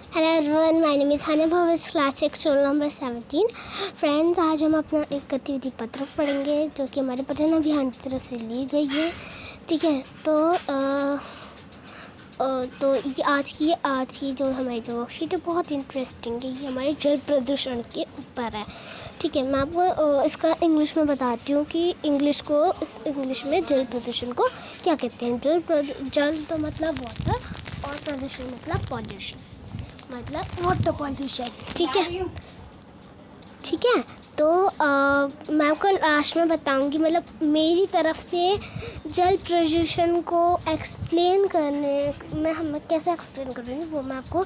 Hello everyone, my name is Hana भविस class 6 roll number 17। Friends, आज हम अपना एक गतिविधि पत्रक पढ़ेंगे जो कि हमारे पठन अभियान की तरफ से ली गई है। ठीक है, तो ये आज की जो हमारी जो वर्कशीट है बहुत इंटरेस्टिंग है। ये हमारे जल प्रदूषण के ऊपर है। ठीक है, मैं आपको इसका इंग्लिश में बताती हूँ कि इंग्लिश में जल प्रदूषण को क्या कहते हैं। जल तो मतलब वाटर और प्रदूषण मतलब पॉल्यूशन, मतलब वाटर पॉल्यूशन। ठीक है, तो मैं आपको लास्ट में बताऊंगी, मतलब मेरी तरफ से जल प्रदूषण को एक्सप्लेन करने में हम कैसे एक्सप्लेन करूँगी वो मैं आपको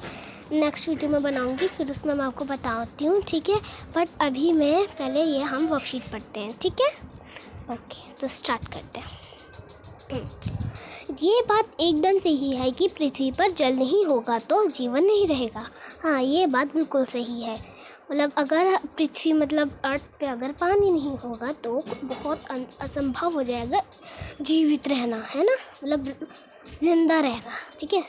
नेक्स्ट वीडियो में बनाऊंगी, फिर उसमें मैं आपको बताती हूँ। ठीक है, बट अभी मैं पहले ये हम वर्कशीट पढ़ते हैं। ठीक है, ओके, तो स्टार्ट करते हैं। ये बात एकदम सही है कि पृथ्वी पर जल नहीं होगा तो जीवन नहीं रहेगा। हाँ, ये बात बिल्कुल सही है। मतलब अगर पृथ्वी मतलब अर्थ पे अगर पानी नहीं होगा तो बहुत असंभव हो जाएगा जीवित रहना, है ना, मतलब जिंदा रहना। ठीक है,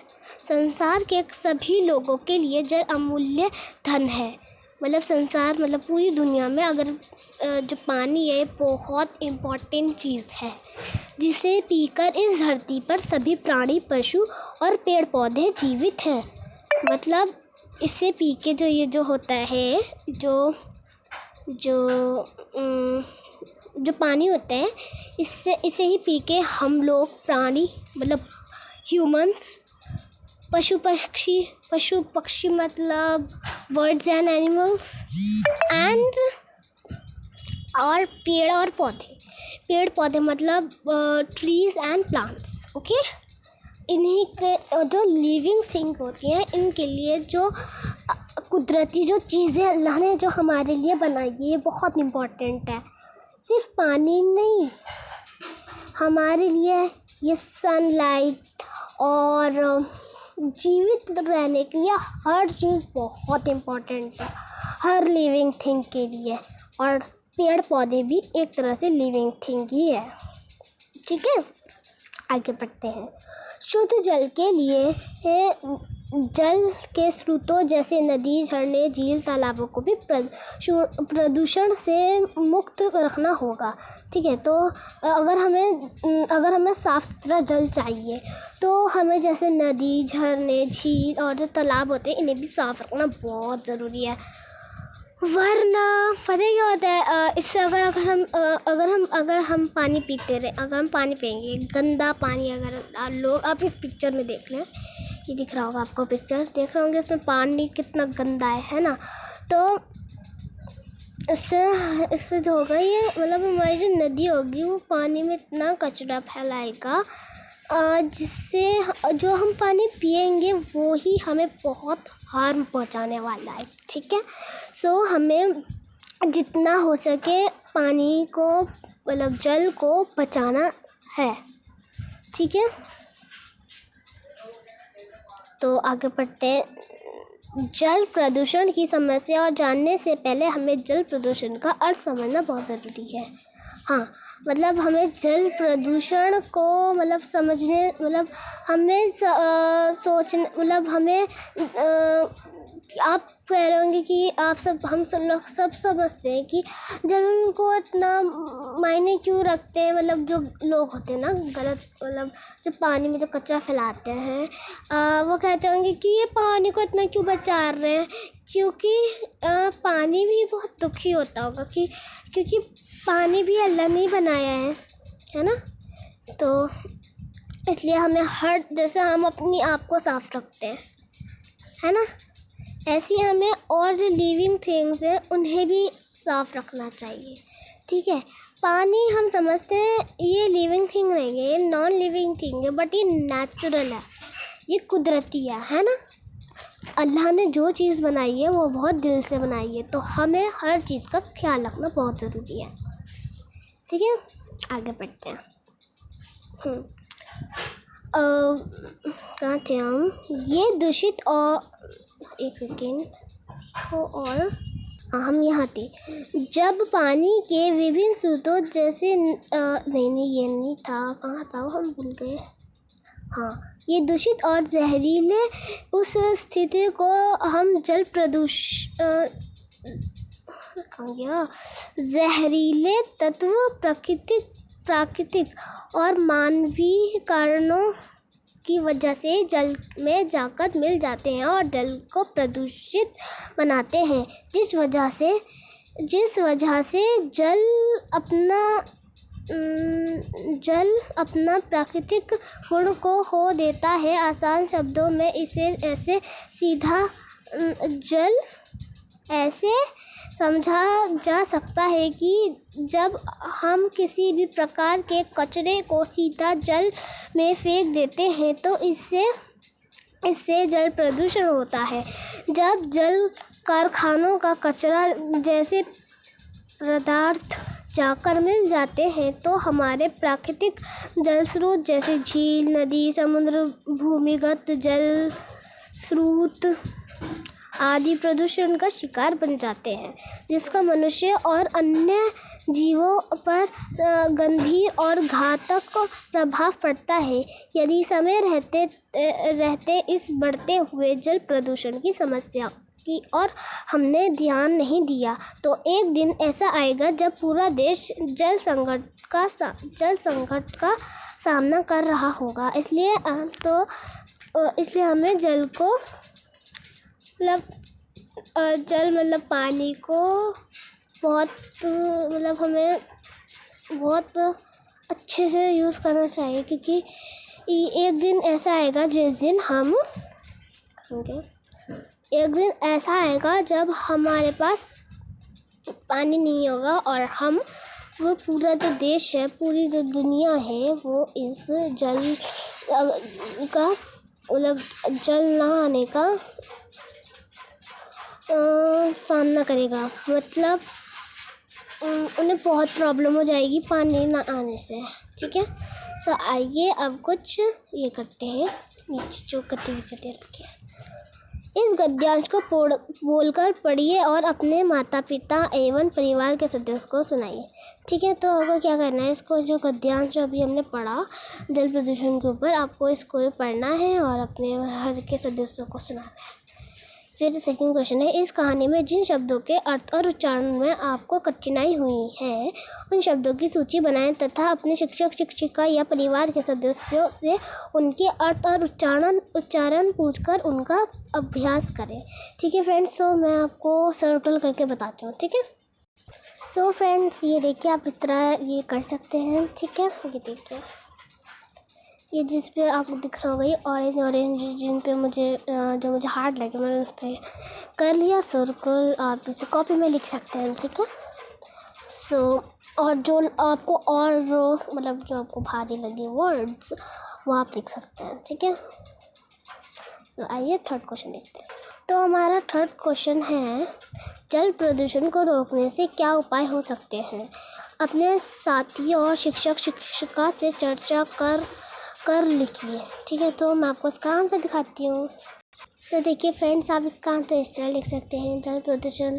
संसार के सभी लोगों के लिए जल अमूल्य धन है। मतलब संसार मतलब पूरी दुनिया में अगर जो पानी है बहुत इम्पोर्टेंट चीज़ है, जिसे पीकर इस धरती पर सभी प्राणी, पशु और पेड़ पौधे जीवित हैं। मतलब इससे पी के जो होता है, जो पानी होता है, इसे ही पी के हम लोग प्राणी मतलब ह्यूमंस, पशु पक्षी मतलब बर्ड्स एंड एनिमल्स एंड और पेड़ पौधे मतलब ट्रीज एंड प्लांट्स। ओके, इन्हीं के जो लिविंग थिंग होती हैं, इनके लिए जो कुदरती जो चीज़ें अल्लाह ने जो हमारे लिए बनाई है ये बहुत इम्पोर्टेंट है। सिर्फ पानी नहीं, हमारे लिए ये सनलाइट और जीवित रहने के लिए हर चीज़ बहुत इम्पोर्टेंट है, हर लिविंग थिंग के लिए। और पेड़ पौधे भी एक तरह से लिविंग थिंग ही है। ठीक है, आगे बढ़ते हैं। शुद्ध जल के लिए जल के स्रोतों जैसे नदी, झरने, झील, तालाबों को भी प्रदूषण से मुक्त रखना होगा। ठीक है, तो अगर हमें साफ़ सुथरा जल चाहिए तो हमें जैसे नदी, झरने, झील और जो तालाब होते हैं इन्हें भी साफ़ रखना बहुत ज़रूरी है। वरना पता क्या होता है, इससे अगर हम पानी पीते रहे, अगर हम पानी पिएंगे गंदा पानी, अगर लोग आप इस पिक्चर में देख लें, ये दिख रहा होगा आपको, पिक्चर देख रहे होंगे, इसमें पानी कितना गंदा है ना। तो इससे जो होगा ये मतलब हमारी जो नदी होगी वो पानी में इतना कचरा फैलाएगा जिससे जो हम पानी पिएंगे वो ही हमें बहुत हार्म पहुंचाने वाला है। ठीक है, सो हमें जितना हो सके पानी को मतलब जल को बचाना है। ठीक है, तो आगे बढ़ते हैं। जल प्रदूषण की समस्या और जानने से पहले हमें जल प्रदूषण का अर्थ समझना बहुत ज़रूरी है। हाँ, मतलब हमें जल प्रदूषण को मतलब समझने मतलब हमें सोचने मतलब हमें आप कह रहे होंगे कि हम सब लोग सब समझते हैं कि जल को इतना मायने क्यों रखते हैं। मतलब जो लोग होते हैं ना गलत, मतलब जो पानी में जो कचरा फैलाते हैं, वो कहते होंगे कि ये पानी को इतना क्यों बचा रहे हैं, क्योंकि पानी भी बहुत दुखी होता होगा क्योंकि पानी भी अल्लाह ने ही बनाया है ना। तो इसलिए हमें हर जैसे हम अपनी आप को साफ रखते हैं, है ना, ऐसे हमें और जो लिविंग थिंग्स हैं उन्हें भी साफ रखना चाहिए। ठीक है, पानी हम समझते हैं ये लिविंग थिंग नहीं है, ये नॉन लिविंग थिंग है, बट ये नेचुरल है, ये कुदरती है ना। अल्लाह ने जो चीज़ बनाई है वो बहुत दिल से बनाई है, तो हमें हर चीज़ का ख्याल रखना बहुत ज़रूरी है। ठीक है, आगे बढ़ते हैं। कहाँ थे हम? ये दूषित और एक सेकेंड और हम यहाँ थे। जब पानी के विभिन्न स्रोतों जैसे नहीं ये नहीं था, कहाँ था वो, हम भूल गए। हाँ, ये दूषित और जहरीले उस स्थिति को हम जल प्रदूषण जहरीले तत्व प्राकृतिक और मानवीय कारणों की वजह से जल में जाकर मिल जाते हैं और जल को प्रदूषित बनाते हैं, जिस वजह से जल अपना प्राकृतिक गुण को खो देता है। आसान शब्दों में इसे जल ऐसे समझा जा सकता है कि जब हम किसी भी प्रकार के कचरे को सीधा जल में फेंक देते हैं तो इससे जल प्रदूषण होता है। जब जल कारखानों का कचरा जैसे पदार्थ जाकर मिल जाते हैं तो हमारे प्राकृतिक जल स्रोत जैसे झील, नदी, समुद्र, भूमिगत जल स्रोत आदि प्रदूषण का शिकार बन जाते हैं, जिसका मनुष्य और अन्य जीवों पर गंभीर और घातक प्रभाव पड़ता है। यदि समय रहते इस बढ़ते हुए जल प्रदूषण की समस्या की और हमने ध्यान नहीं दिया तो एक दिन ऐसा आएगा जब पूरा देश जल संकट का सामना कर रहा होगा। इसलिए हमें जल को पानी को हमें बहुत अच्छे से यूज़ करना चाहिए, क्योंकि एक दिन ऐसा आएगा जब हमारे पास पानी नहीं होगा और वो पूरा जो देश है, पूरी जो दुनिया है, वो इस जल ना आने का सामना करेगा। उन्हें बहुत प्रॉब्लम हो जाएगी पानी ना आने से। ठीक है, सो आइए अब कुछ ये करते हैं, नीचे जो गतिविधि दे रखी है इस गद्यांश को बोलकर पढ़िए और अपने माता पिता एवं परिवार के सदस्य को सुनाइए। ठीक है, तो आपको क्या करना है, इसको जो गद्यांश अभी हमने पढ़ा जल प्रदूषण के ऊपर, आपको इसको पढ़ना है और अपने घर के सदस्यों को सुनाना है। फिर सेकंड क्वेश्चन है, इस कहानी में जिन शब्दों के अर्थ और उच्चारण में आपको कठिनाई हुई है उन शब्दों की सूची बनाएं तथा अपने शिक्षक शिक्षिका या परिवार के सदस्यों से उनके अर्थ और उच्चारण पूछकर उनका अभ्यास करें। ठीक है फ्रेंड्स, तो मैं आपको सर्कल करके बताती हूँ। ठीक है, सो फ्रेंड्स ये देखिए, आप इस तरह ये कर सकते हैं। ठीक है, ये देखिए, ये जिस पे आपको दिख रहा होगा ये ऑरेंज जिन पे जो मुझे हार्ड लगे मैंने उस पर कर लिया सर्कल। आप इसे कॉपी में लिख सकते हैं। ठीक है, सो और जो आपको जो आपको भारी लगे वर्ड्स वो आप लिख सकते हैं। ठीक है, सो आइए थर्ड क्वेश्चन देखते हैं। तो हमारा थर्ड क्वेश्चन है, जल प्रदूषण को रोकने से क्या उपाय हो सकते हैं। अपने साथियों और शिक्षक शिक्षिका से चर्चा कर लिखिए। ठीक है, तो मैं आपको इसका आंसर दिखाती हूँ। सो देखिए फ्रेंड्स, आप इसका आंसर इस तरह लिख सकते हैं, जल प्रदूषण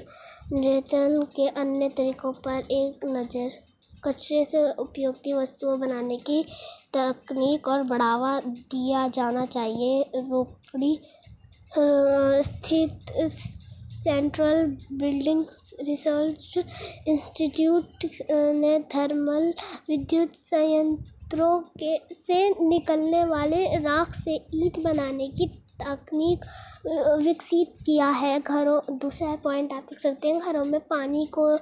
नियंत्रण के अन्य तरीकों पर एक नज़र, कचरे से उपयोगी वस्तुओं बनाने की तकनीक और बढ़ावा दिया जाना चाहिए। रोपड़ी स्थित सेंट्रल बिल्डिंग रिसर्च इंस्टीट्यूट ने थर्मल विद्युत संयंत्रों से निकलने वाले राख से ईंट बनाने की तकनीक विकसित किया है। दूसरा पॉइंट आप लिख सकते हैं, घरों में पानी को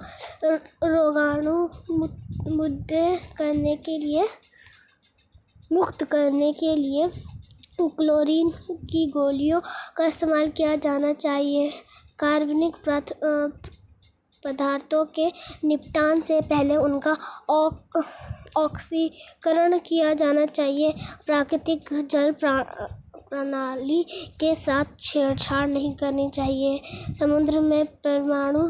रोगाणु मुक्त करने के लिए क्लोरीन की गोलियों का इस्तेमाल किया जाना चाहिए। कार्बनिक पदार्थों के निपटान से पहले उनका ऑक्सीकरण किया जाना चाहिए। प्राकृतिक जल प्रणाली के साथ छेड़छाड़ नहीं करनी चाहिए। समुद्र में परमाणु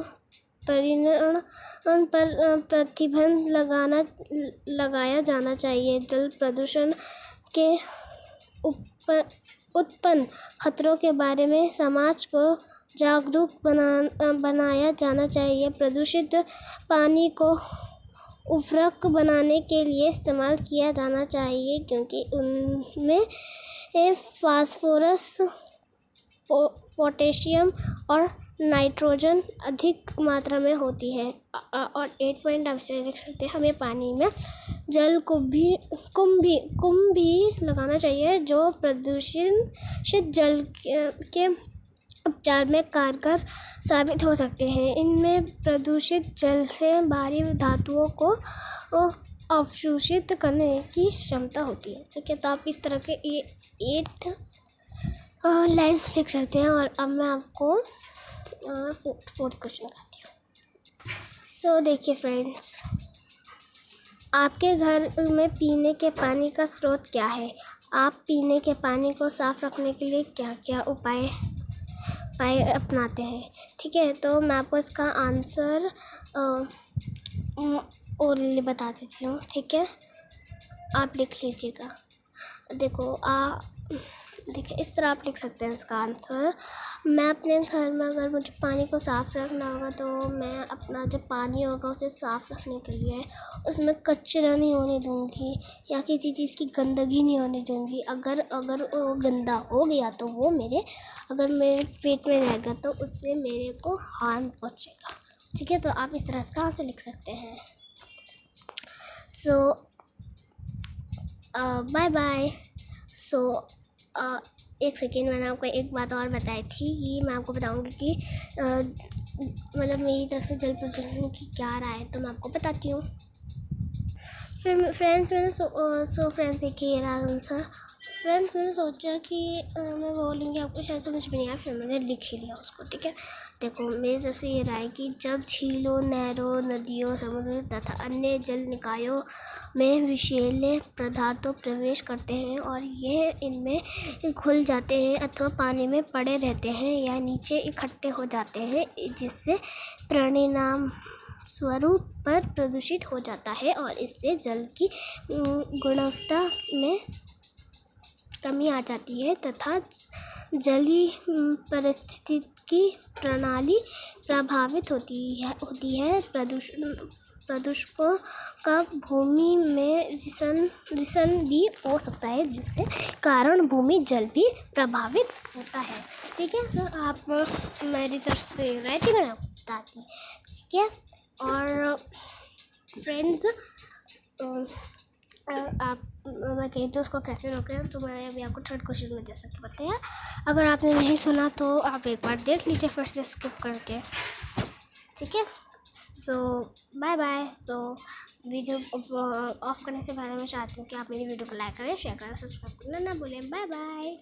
परिवहन पर प्रतिबंध लगाया जाना चाहिए। जल प्रदूषण के उत्पन्न खतरों के बारे में समाज को जागरूक बनाया जाना चाहिए। प्रदूषित पानी को उर्वरक बनाने के लिए इस्तेमाल किया जाना चाहिए, क्योंकि उनमें फास्फोरस, पोटेशियम और नाइट्रोजन अधिक मात्रा में होती है। और 8 पॉइंट आप से देख सकते हैं, हमें पानी में जल कुंभ भी लगाना चाहिए, जो प्रदूषित जल के उपचार में कारगर साबित हो सकते हैं। इनमें प्रदूषित जल से भारी धातुओं को अवशोषित करने की क्षमता होती है। ठीक है, तो आप इस तरह के 8 लाइन्स लिख सकते हैं। और अब मैं आपको फोर्थ क्वेश्चन कराती हूँ। सो देखिए फ्रेंड्स, आपके घर में पीने के पानी का स्रोत क्या है? आप पीने के पानी को साफ रखने के लिए क्या क्या उपाय अपनाते हैं? ठीक है, तो मैं आपको इसका आंसर ओरली बता देती हूँ। ठीक है, आप लिख लीजिएगा। देखिए इस तरह आप लिख सकते हैं इसका आंसर। मैं अपने घर में अगर मुझे पानी को साफ़ रखना होगा, तो मैं अपना जो पानी होगा उसे साफ़ रखने के लिए उसमें कचरा नहीं होने दूँगी, या किसी चीज़ की गंदगी नहीं होने दूँगी। अगर वो गंदा हो गया तो वो अगर मेरे पेट में रहेगा तो उससे मेरे को हार्म पहुँचेगा। ठीक है, तो आप इस तरह इसका आंसर लिख सकते हैं। सो बाय बाय। एक सेकेंड, मैंने आपको एक बात और बताई थी कि मैं आपको बताऊंगी कि मतलब मेरी तरफ से जल प्रदूषण की क्या राय है, तो मैं आपको बताती हूँ। फिर फ्रेंड्स फ्रेंड्स देखिए ये आंसर। फ्रेंड्स मैंने सोचा कि मैं बोलूँगी, आपको शायद समझ में नहीं आया, फिर मैंने लिख ही लिया उसको। ठीक है, देखो मेरी तरफ से ये राय कि जब झीलों, नहरों, नदियों, समुद्र तथा अन्य जल निकायों में विषैले पदार्थ प्रवेश करते हैं और ये इनमें घुल जाते हैं अथवा पानी में पड़े रहते हैं या नीचे इकट्ठे हो जाते हैं, जिससे परिणाम स्वरूप पर प्रदूषित हो जाता है और इससे जल की गुणवत्ता में कमी आ जाती है तथा जलीय पारिस्थितिकी प्रणाली प्रभावित होती है। प्रदूषकों का भूमि में रिसन भी हो सकता है, जिससे कारण भूमि जल भी प्रभावित होता है। ठीक है, तो आप मेरी तरफ से राय थी, मैंने आपको बता दी। ठीक है, और फ्रेंड्स आप मैं कही तो उसको कैसे रोकें, तो मैंने अभी आपको थर्ड क्वेश्चन में जैसा कि बताया। अगर आपने नहीं सुना तो आप एक बार देख लीजिए फिर से स्किप करके। ठीक है, so bye bye. So video off करने से पहले मैं चाहती हूँ कि आप मेरी वीडियो को लाइक करें, शेयर करें, सब्सक्राइब करना ना भूलें। Bye bye.